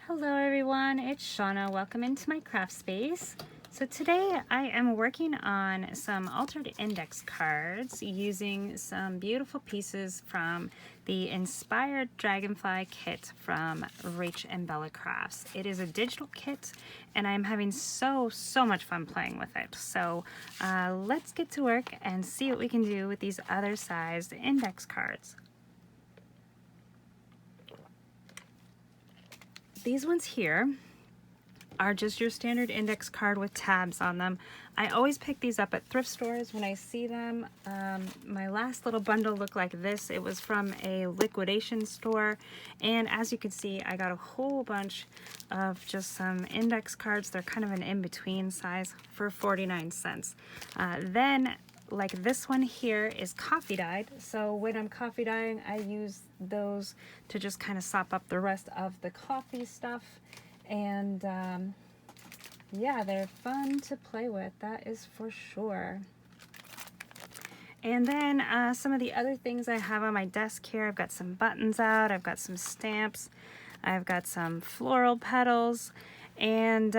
Hello everyone, it's Shauna. Welcome into my craft space. So today I am working on some altered index cards using some beautiful pieces from the Inspired Dragonfly kit from RachandBella Crafts. It is a digital kit and I'm having so much fun playing with it. So let's get to work and see what we can do with these other sized index cards. These ones here are just your standard index card with tabs on them. I always pick these up at thrift stores when I see them. My last little bundle looked like this. It was from a liquidation store, and as you can see, I got a whole bunch of just some index cards. They're kind of an in-between size for 49 cents. Then like this one here is coffee dyed, so when I'm coffee dyeing I use those to just kind of sop up the rest of the coffee stuff, and yeah, they're fun to play with, that is for sure. And then some of the other things I have on my desk here, I've got some buttons out, I've got some stamps, I've got some floral petals, and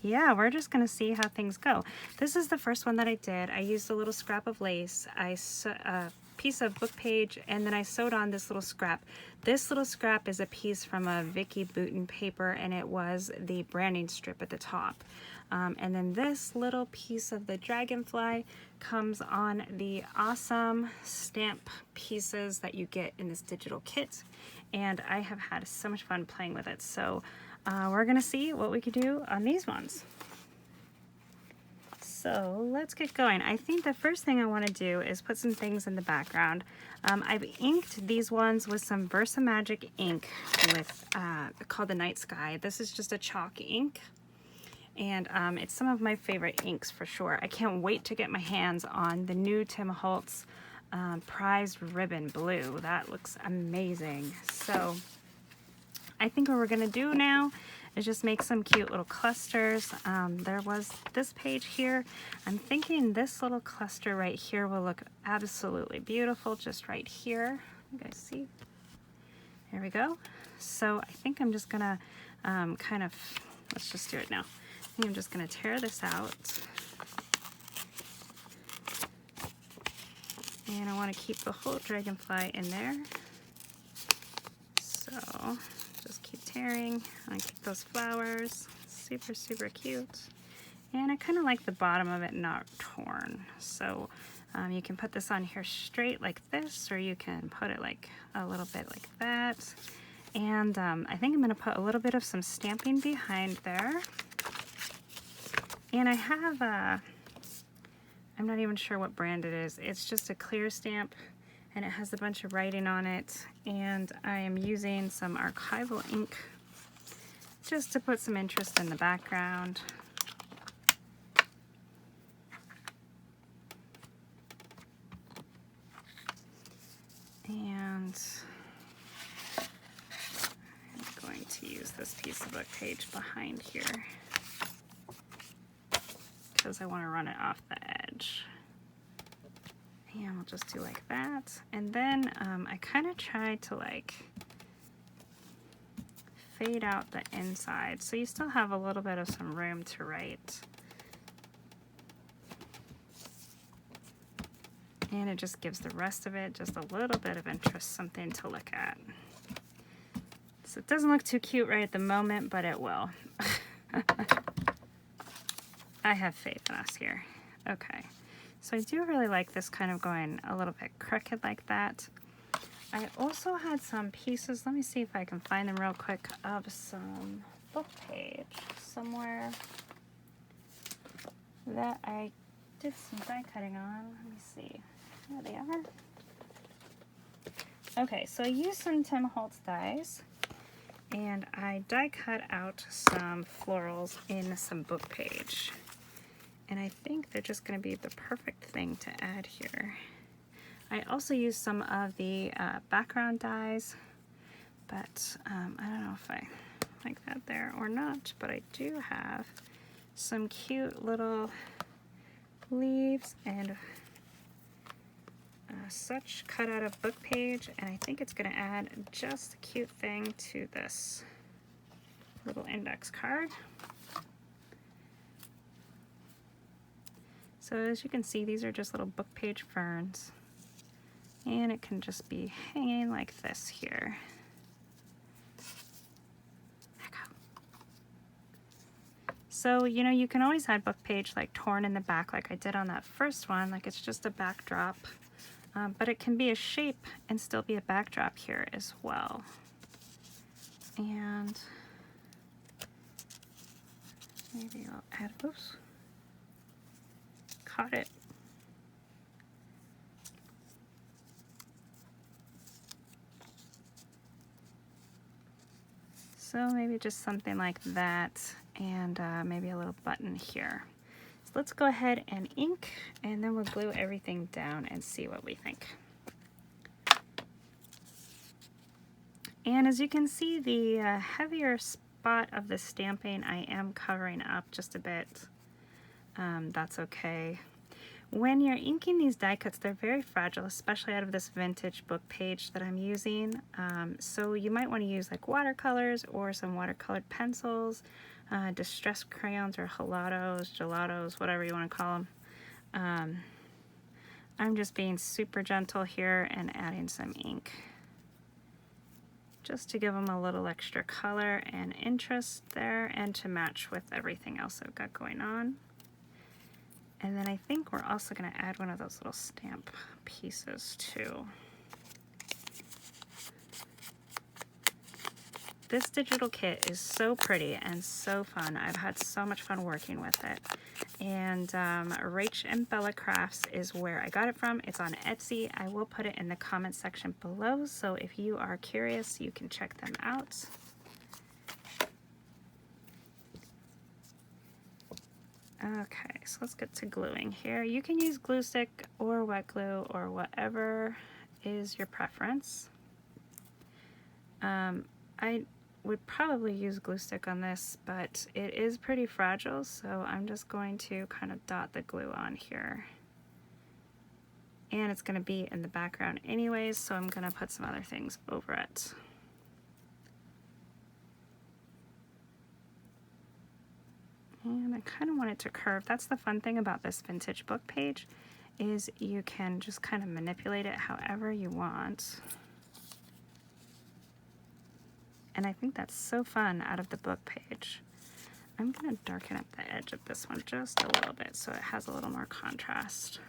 yeah, we're just gonna see how things go. This is the first one that I did. I used a little scrap of lace, a piece of book page, and then I sewed on this little scrap. This little scrap is a piece from a Vicky Bouton paper, and it was the branding strip at the top. And then this little piece of the dragonfly comes on the awesome stamp pieces that you get in this digital kit. And I have had so much fun playing with it. So we're gonna see what we can do on these ones. So let's get going. I think the first thing I want to do is put some things in the background. I've inked these ones with some Versamagic ink with called the Night Sky. This is just a chalk ink, and it's some of my favorite inks for sure. I can't wait to get my hands on the new Tim Holtz Prized Ribbon Blue. That looks amazing. So I think what we're gonna do now is just make some cute little clusters. There was this page here. I'm thinking this little cluster right here will look absolutely beautiful just right here. You guys see? There we go. So I think I'm just gonna kind of, let's just do it now. I think I'm just gonna tear this out. And I wanna keep the whole dragonfly in there. So just keep tearing. I keep those flowers, super cute. And I kind of like the bottom of it not torn. So you can put this on here straight like this, or you can put it like a little bit like that. And I think I'm gonna put a little bit of some stamping behind there. And I have I'm not even sure what brand it is. It's just a clear stamp, and it has a bunch of writing on it, and I am using some archival ink just to put some interest in the background. And I'm going to use this piece of book page behind here because I want to run it off the edge. And we'll just do like that. And then I kind of try to like fade out the inside so you still have a little bit of some room to write. And it just gives the rest of it just a little bit of interest, something to look at. So it doesn't look too cute right at the moment, but it will. I have faith in us here. Okay. So I do really like this kind of going a little bit crooked like that. I also had some pieces, let me see if I can find them real quick, of some book page somewhere that I did some die cutting on. Let me see. There they are. Okay, so I used some Tim Holtz dies, and I die cut out some florals in some book page. And I think they're just going to be the perfect thing to add here. I also used some of the background dies, but I don't know if I like that there or not, but I do have some cute little leaves and such cut out of book page, and I think it's going to add just a cute thing to this. little index card. So as you can see, these are just little book page ferns. And it can just be hanging like this here. So, you know, you can always add book page like torn in the back like I did on that first one, like it's just a backdrop. But it can be a shape and still be a backdrop here as well. And maybe I'll add, oops, caught it. So maybe just something like that, and maybe a little button here. So let's go ahead and ink, and then we'll glue everything down and see what we think. And as you can see, the heavier spot of the stamping I am covering up just a bit. That's okay. When you're inking these die cuts, they're very fragile, especially out of this vintage book page that I'm using. So you might want to use like watercolors or some watercolored pencils, distress crayons or gelatos, whatever you want to call them. I'm just being super gentle here and adding some ink, just to give them a little extra color and interest there and to match with everything else I've got going on. And then I think we're also going to add one of those little stamp pieces too. This digital kit is so pretty and so fun. I've had so much fun working with it. And RachandBella Crafts is where I got it from. It's on Etsy. I will put it in the comment section below, so if you are curious, you can check them out. Okay, so let's get to gluing here. You can use glue stick or wet glue or whatever is your preference. I would probably use glue stick on this, but it is pretty fragile, so I'm just going to kind of dot the glue on here. And it's going to be in the background anyways, so I'm going to put some other things over it. And I kind of want it to curve. That's the fun thing about this vintage book page, is you can just kind of manipulate it however you want. And I think that's so fun out of the book page. I'm going to darken up the edge of this one just a little bit so it has a little more contrast.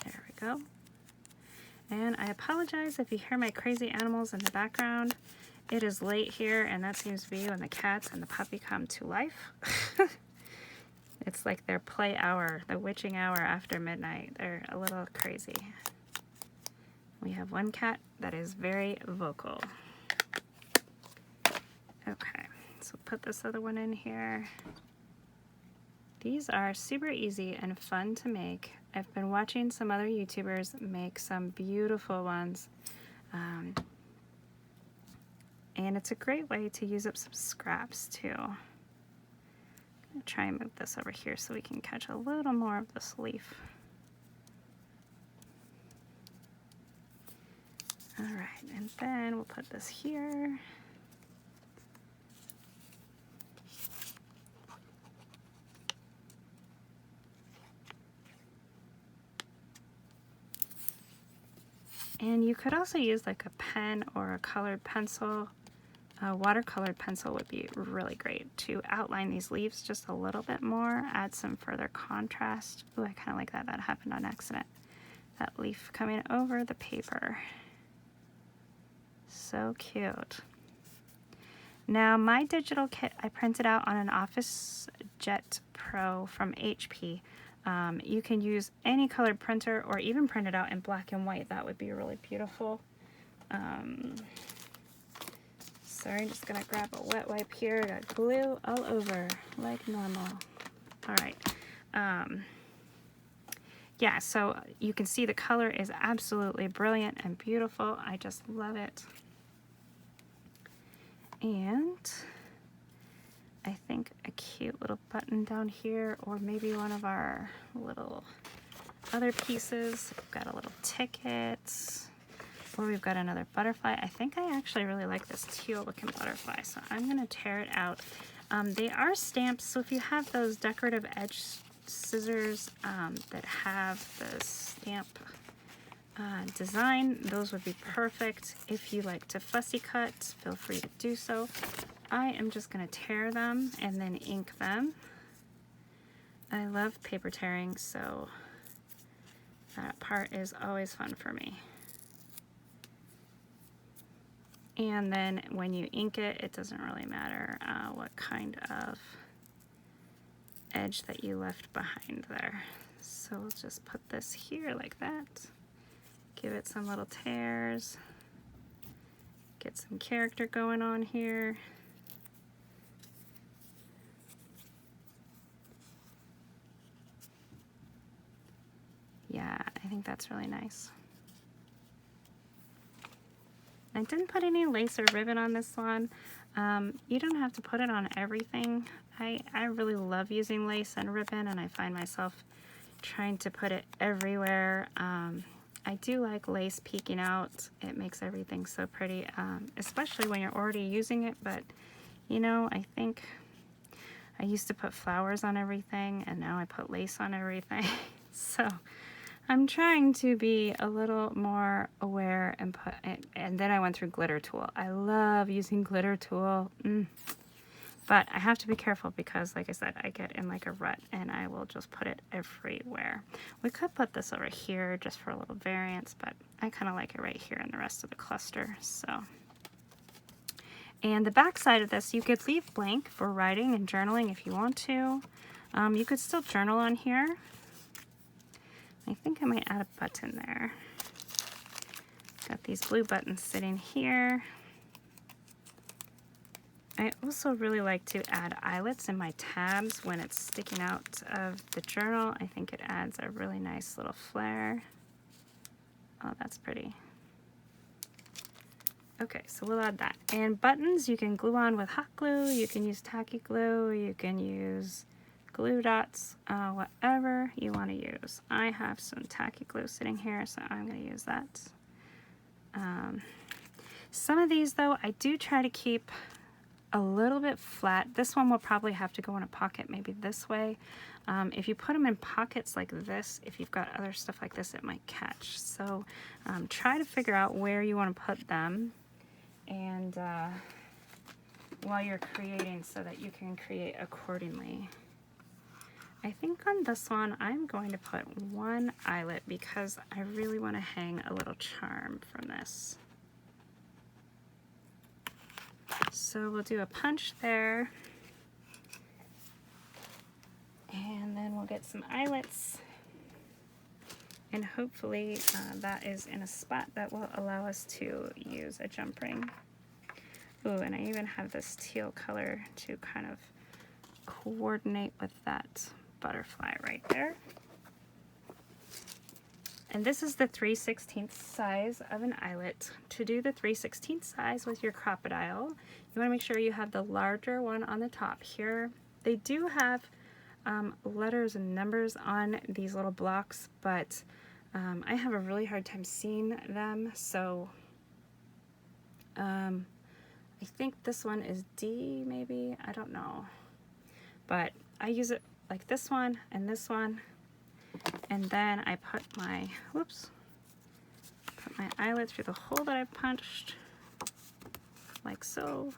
There we go. And I apologize if you hear my crazy animals in the background. It is late here, and that seems to be when the cats and the puppy come to life. It's like their play hour, the witching hour after midnight. They're a little crazy. We have one cat that is very vocal. Okay, so put this other one in here. These are super easy and fun to make. I've been watching some other YouTubers make some beautiful ones. And it's a great way to use up some scraps too. I'm gonna try and move this over here so we can catch a little more of this leaf. All right, and then we'll put this here. And you could also use like a pen or a colored pencil. A watercolored pencil would be really great to outline these leaves just a little bit more, add some further contrast. Ooh, I kind of like that. That happened on accident. That leaf coming over the paper. So cute. Now, my digital kit I printed out on an Office Jet Pro from HP. You can use any colored printer or even print it out in black and white. That would be really beautiful. Sorry, I'm just gonna grab a wet wipe here. Got glue all over like normal. All right. Yeah, so you can see the color is absolutely brilliant and beautiful. I just love it. And I think a cute little button down here, or maybe one of our little other pieces. We've got a little ticket. Or we've got another butterfly. I think I actually really like this teal looking butterfly, so I'm gonna tear it out. They are stamped, so if you have those decorative edge scissors that have the stamp design, those would be perfect. If you like to fussy cut, feel free to do so. I am just gonna tear them and then ink them. I love paper tearing, so that part is always fun for me. And then when you ink it, it doesn't really matter what kind of edge that you left behind there. So we'll just put this here like that. Give it some little tears. Get some character going on here. Yeah, I think that's really nice. I didn't put any lace or ribbon on this one. You don't have to put it on everything. I really love using lace and ribbon, and I find myself trying to put it everywhere. I do like lace peeking out. It makes everything so pretty, especially when you're already using it, but you know, I think I used to put flowers on everything, and now I put lace on everything. So I'm trying to be a little more aware and put it, and then I went through glitter tool. I love using glitter tool, but I have to be careful because, like I said, I get in like a rut and I will just put it everywhere. We could put this over here just for a little variance, but I kind of like it right here in the rest of the cluster. So, and the back side of this, you could leave blank for writing and journaling if you want to. You could still journal on here. I think I might add a button there. Got these blue buttons sitting here. I also really like to add eyelets in my tabs when it's sticking out of the journal. I think it adds a really nice little flare. Oh, that's pretty. Okay, so we'll add that. And buttons you can glue on with hot glue, you can use tacky glue, you can use glue dots, whatever you want to use. I have some tacky glue sitting here, so I'm going to use that. Some of these, though, I do try to keep a little bit flat. This one will probably have to go in a pocket, maybe this way. If you put them in pockets like this, if you've got other stuff like this, it might catch. So try to figure out where you want to put them, and while you're creating, so that you can create accordingly. I think on this one, I'm going to put one eyelet because I really want to hang a little charm from this. So we'll do a punch there. And then we'll get some eyelets. And hopefully that is in a spot that will allow us to use a jump ring. Ooh, and I even have this teal color to kind of coordinate with that butterfly right there. And this is the 3/16 size of an eyelet. To do the 3/16 size with your crocodile, you want to make sure you have the larger one on the top here. They do have letters and numbers on these little blocks, but I have a really hard time seeing them, so I think this one is D, maybe, I don't know, but I use it like this one, and and then I put my, put my eyelet through the hole that I punched, like so.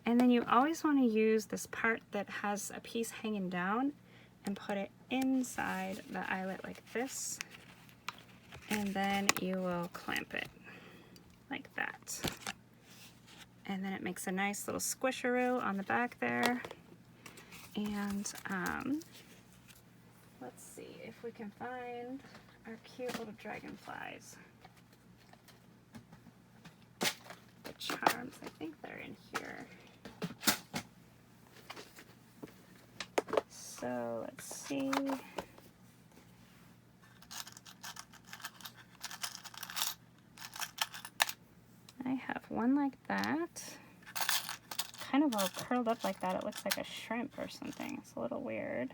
And then you always want to use this part that has a piece hanging down and put it inside the eyelet like this, and then you will clamp it like that. And then it makes a nice little squisheroo on the back there. And let's see if we can find our cute little dragonflies. The charms, I think they're in here. So let's see. I have one like that. Kind of all curled up like that. It looks like a shrimp or something. It's a little weird.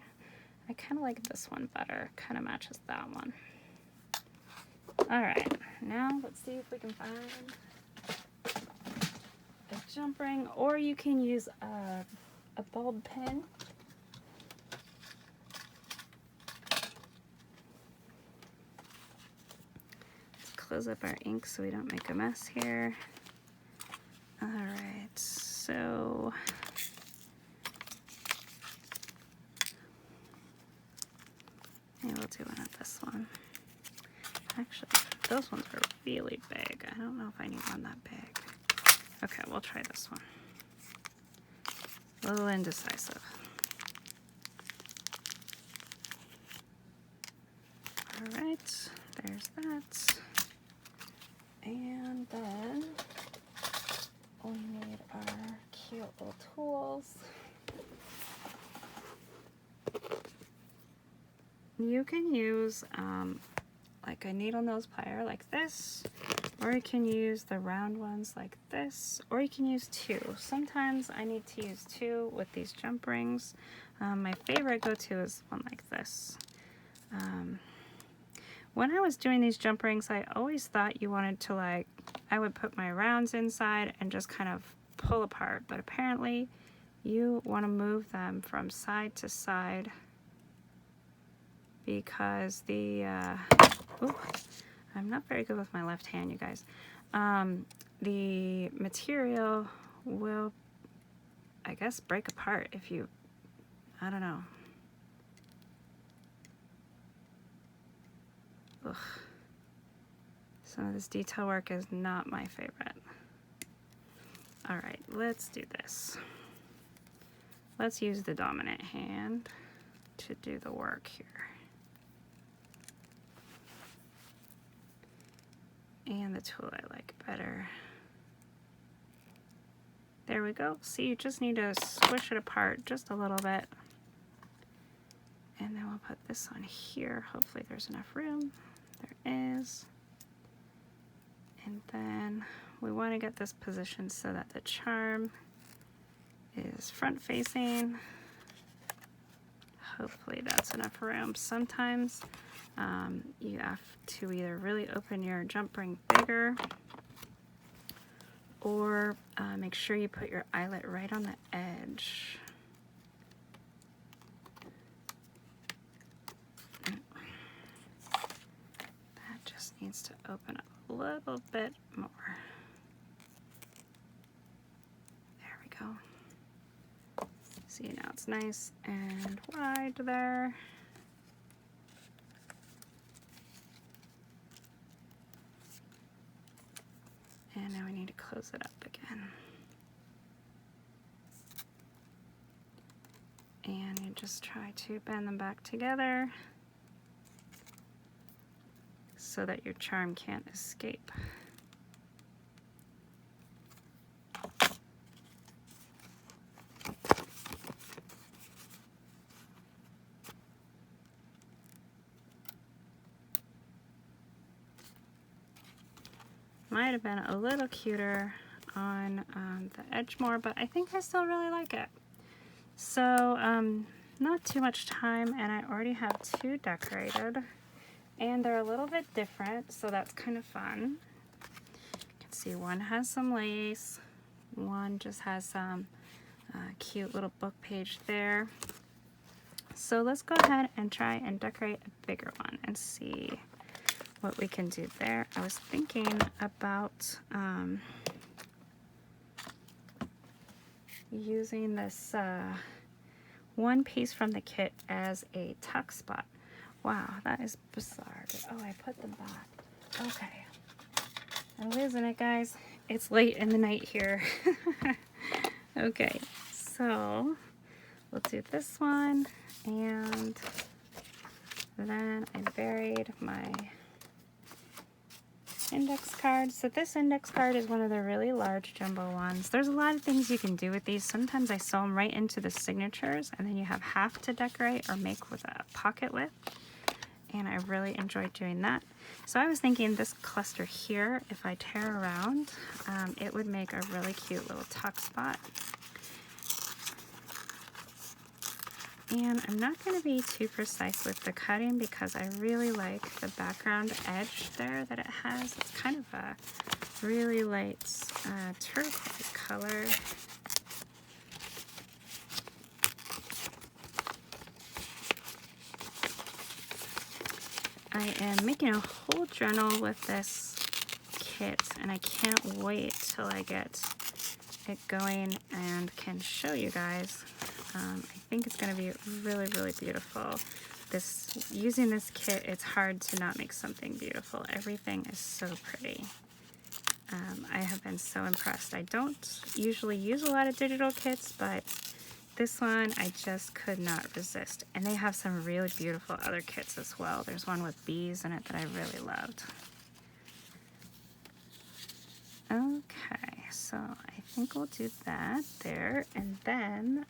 I kind of like this one better. Kind of matches that one. All right, now let's see if we can find a jump ring, or you can use a bulb pin. Let's close up our ink so we don't make a mess here. All right, so maybe we'll do one of this one. Actually, those ones are really big. I don't know if I need one that big. Okay, we'll try this one. A little indecisive. All right, there's that. And then we need our cute little tools. You can use like a needle nose plier like this, or you can use the round ones like this, or you can use two. Sometimes I need to use two with these jump rings. My favorite go-to is one like this. When I was doing these jump rings, I always thought you wanted to, like, I would put my rounds inside and just kind of pull apart, but apparently you want to move them from side to side because the ooh, I'm not very good with my left hand, you guys. The material will, I guess, break apart if you, I don't know. Ugh. Some of this detail work is not my favorite. All right, let's do this. Let's use the dominant hand to do the work here. And the tool I like better. There we go. See, you just need to squish it apart just a little bit. And then we'll put this on here. Hopefully there's enough room. There is. And then we want to get this positioned so that the charm is front facing. Hopefully that's enough room. Sometimes you have to either really open your jump ring bigger, or make sure you put your eyelet right on the edge. That just needs to open up a little bit more. There we go. See, now it's nice and wide there. And now we need to close it up again. And you just try to bend them back together so that your charm can't escape. Might have been a little cuter on the edge more, but I think I still really like it. So not too much time, and I already have two decorated, and they're a little bit different, so that's kind of fun. You can see one has some lace, one just has some cute little book page there. So let's go ahead and try and decorate a bigger one and see what we can do there. I was thinking about using this one piece from the kit as a tuck spot. Wow, that is bizarre. Oh, I put them back. Okay. I'm losing it, guys. It's late in the night here. Okay, so we'll do this one, and then I buried my index card. So this index card is one of the really large jumbo ones. There's a lot of things you can do with these. Sometimes I sew them right into the signatures, and then you have half to decorate or make with a pocket with. And I really enjoyed doing that. So I was thinking this cluster here, if I tear around, it would make a really cute little tuck spot. And I'm not going to be too precise with the cutting because I really like the background edge there that it has. It's kind of a really light turquoise color. I am making a whole journal with this kit, and I can't wait till I get it going and can show you guys. I think it's going to be really, really beautiful. Using this kit, it's hard to not make something beautiful. Everything is so pretty. I have been so impressed. I don't usually use a lot of digital kits, but this one I just could not resist. And they have some really beautiful other kits as well. There's one with bees in it that I really loved. Okay, so I think we'll do that there, and then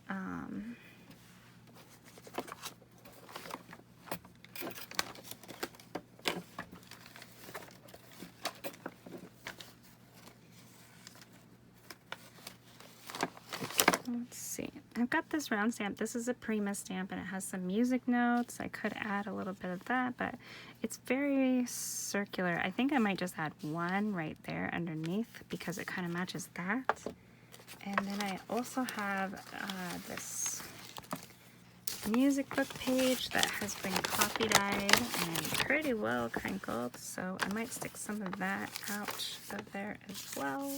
let's see. I've got this round stamp. This is a Prima stamp, and it has some music notes. I could add a little bit of that, but it's very circular. I think I might just add one right there underneath because it kind of matches that. And then I also have this music book page that has been coffee dyed and pretty well crinkled, so I might stick some of that out of there as well.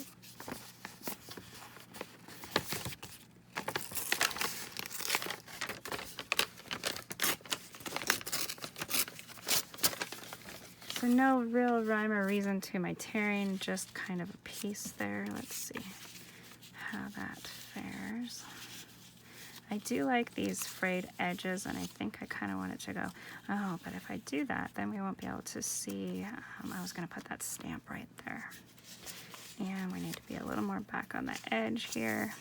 So no real rhyme or reason to my tearing, just kind of a piece there. Let's see how that fares. I do like these frayed edges, and I think I kind of want it to go, oh, but if I do that, then we won't be able to see. I was going to put that stamp right there. And we need to be a little more back on the edge here.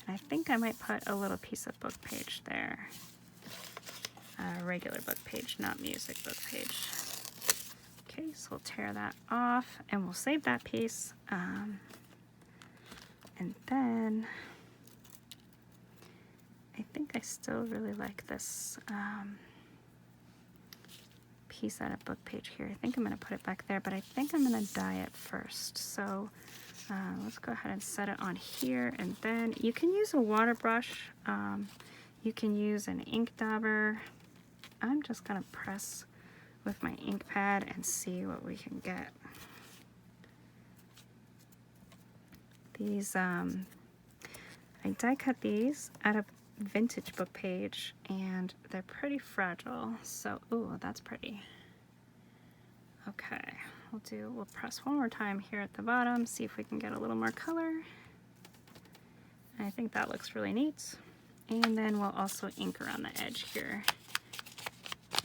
And I think I might put a little piece of book page there. Regular book page, not music book page. Okay, so we'll tear that off and we'll save that piece. And then I think I still really like this piece out of book page here. I think I'm going to put it back there, but I think I'm going to dye it first. So let's go ahead and set it on here, and then you can use a water brush. You can use an ink dauber. I'm just going to press with my ink pad and see what we can get. These, I die cut these out of vintage book page, and they're pretty fragile, so, ooh, that's pretty. Okay, we'll press one more time here at the bottom, see if we can get a little more color. I think that looks really neat. And then we'll also ink around the edge here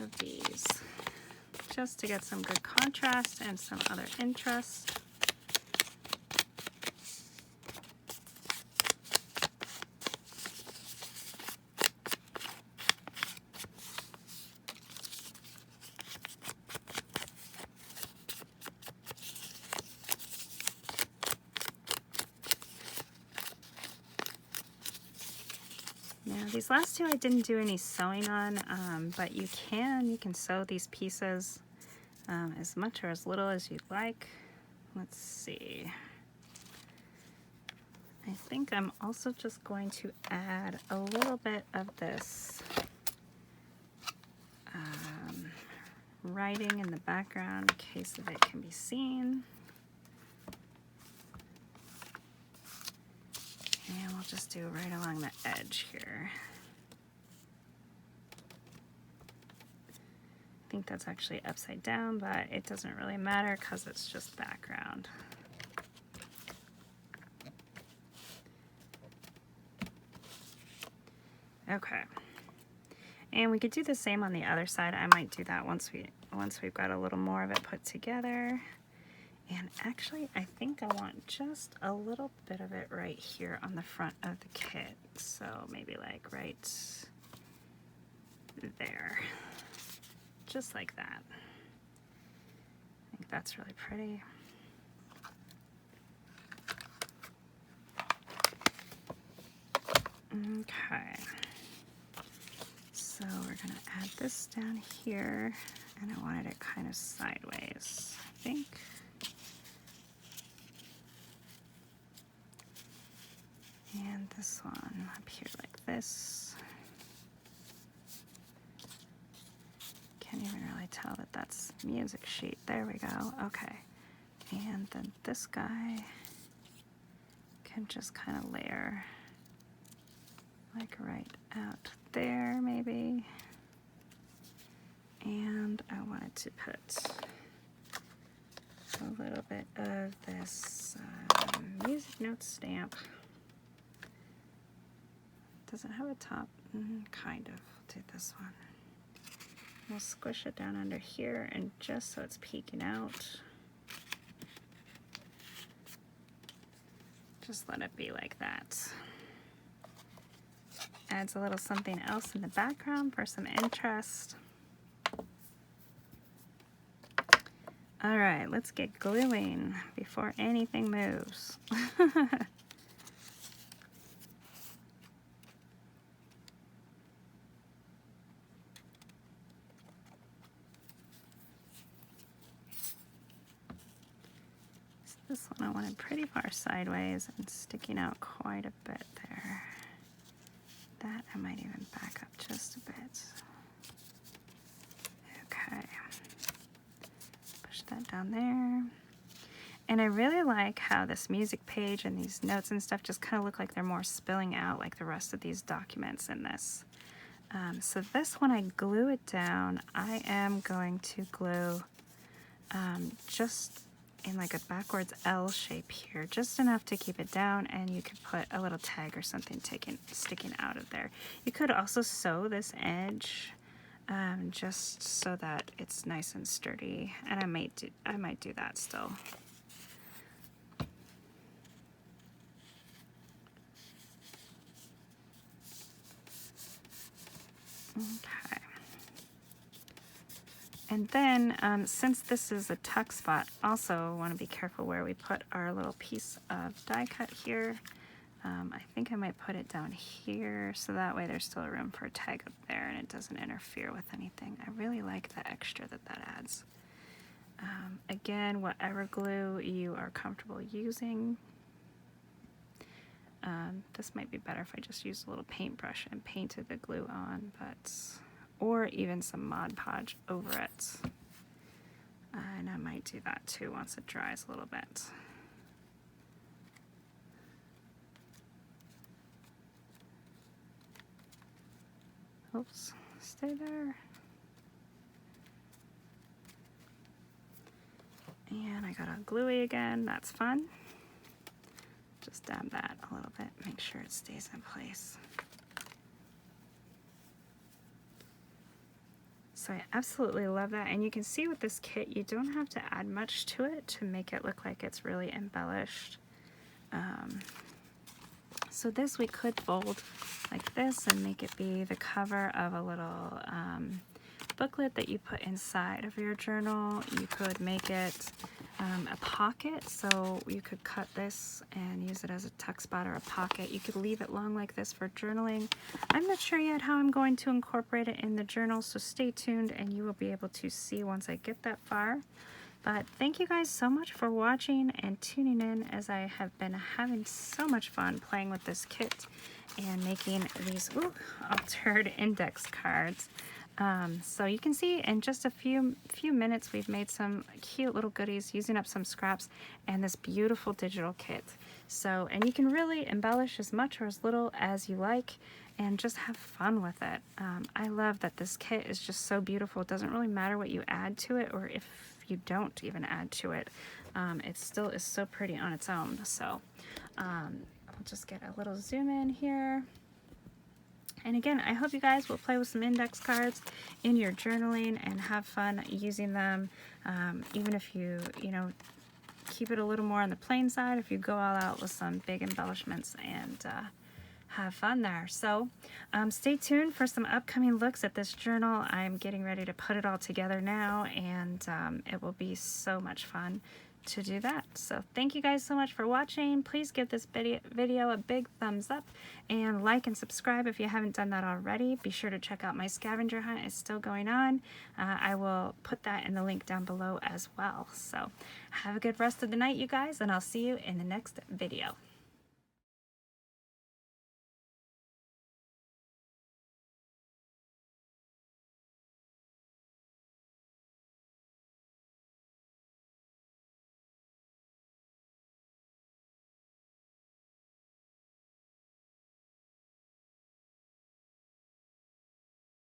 of these, just to get some good contrast and some other interest. Now these last two I didn't do any sewing on, but you can sew these pieces as much or as little as you'd like. Let's see. I think I'm also just going to add a little bit of this writing in the background in case of it can be seen. And we'll just do right along the edge here. I think that's actually upside down, but it doesn't really matter because it's just background. Okay. And we could do the same on the other side. I might do that once we've got a little more of it put together. And actually, I think I want just a little bit of it right here on the front of the kit. So maybe like right there. Just like that. I think that's really pretty. Okay. So we're gonna add this down here, and I wanted it kind of sideways, I think. And this one up here like this. Can't even really tell that that's music sheet. There we go, okay. And then this guy can just kind of layer like right out there maybe. And I wanted to put a little bit of this music note stamp. Does it have a top? Kind of. I'll do this one. We'll squish it down under here, and just so it's peeking out, just let it be like that. Adds a little something else in the background for some interest. All right, let's get gluing before anything moves. This one I wanted pretty far sideways and sticking out quite a bit there. That I might even back up just a bit. Okay. Push that down there. And I really like how this music page and these notes and stuff just kind of look like they're more spilling out like the rest of these documents in this. So this one I glue it down. I am going to glue just in like a backwards L shape here, just enough to keep it down, and you could put a little tag or something sticking out of there. You could also sew this edge just so that it's nice and sturdy, and I might do that still. Okay. And then, since this is a tuck spot, also want to be careful where we put our little piece of die cut here. I think I might put it down here, so that way there's still room for a tag up there and it doesn't interfere with anything. I really like the extra that adds. Again, whatever glue you are comfortable using. This might be better if I just used a little paintbrush and painted the glue on, or even some Mod Podge over it. And I might do that too once it dries a little bit. Oops, stay there. And I got a gluey again, that's fun. Just dab that a little bit, make sure it stays in place. So I absolutely love that, and you can see with this kit you don't have to add much to it to make it look like it's really embellished. So this we could fold like this and make it be the cover of a little booklet that you put inside of your journal. You could make it a pocket, so you could cut this and use it as a tuck spot or a pocket. You could leave it long like this for journaling. I'm not sure yet how I'm going to incorporate it in the journal, so stay tuned and you will be able to see once I get that far. But thank you guys so much for watching and tuning in, as I have been having so much fun playing with this kit and making these altered index cards. So you can see in just a few minutes we've made some cute little goodies using up some scraps and this beautiful digital kit. So, and you can really embellish as much or as little as you like and just have fun with it. I love that this kit is just so beautiful. It doesn't really matter what you add to it, or if you don't even add to it. It still is so pretty on its own. So I'll just get a little zoom in here. And again, I hope you guys will play with some index cards in your journaling and have fun using them. Even if you keep it a little more on the plain side, if you go all out with some big embellishments, and have fun there. So stay tuned for some upcoming looks at this journal. I'm getting ready to put it all together now, and it will be so much fun to do that. So thank you guys so much for watching. Please give this video a big thumbs up and like and subscribe if you haven't done that already. Be sure to check out my scavenger hunt. It's still going on. I will put that in the link down below as well. So have a good rest of the night, you guys, and I'll see you in the next video.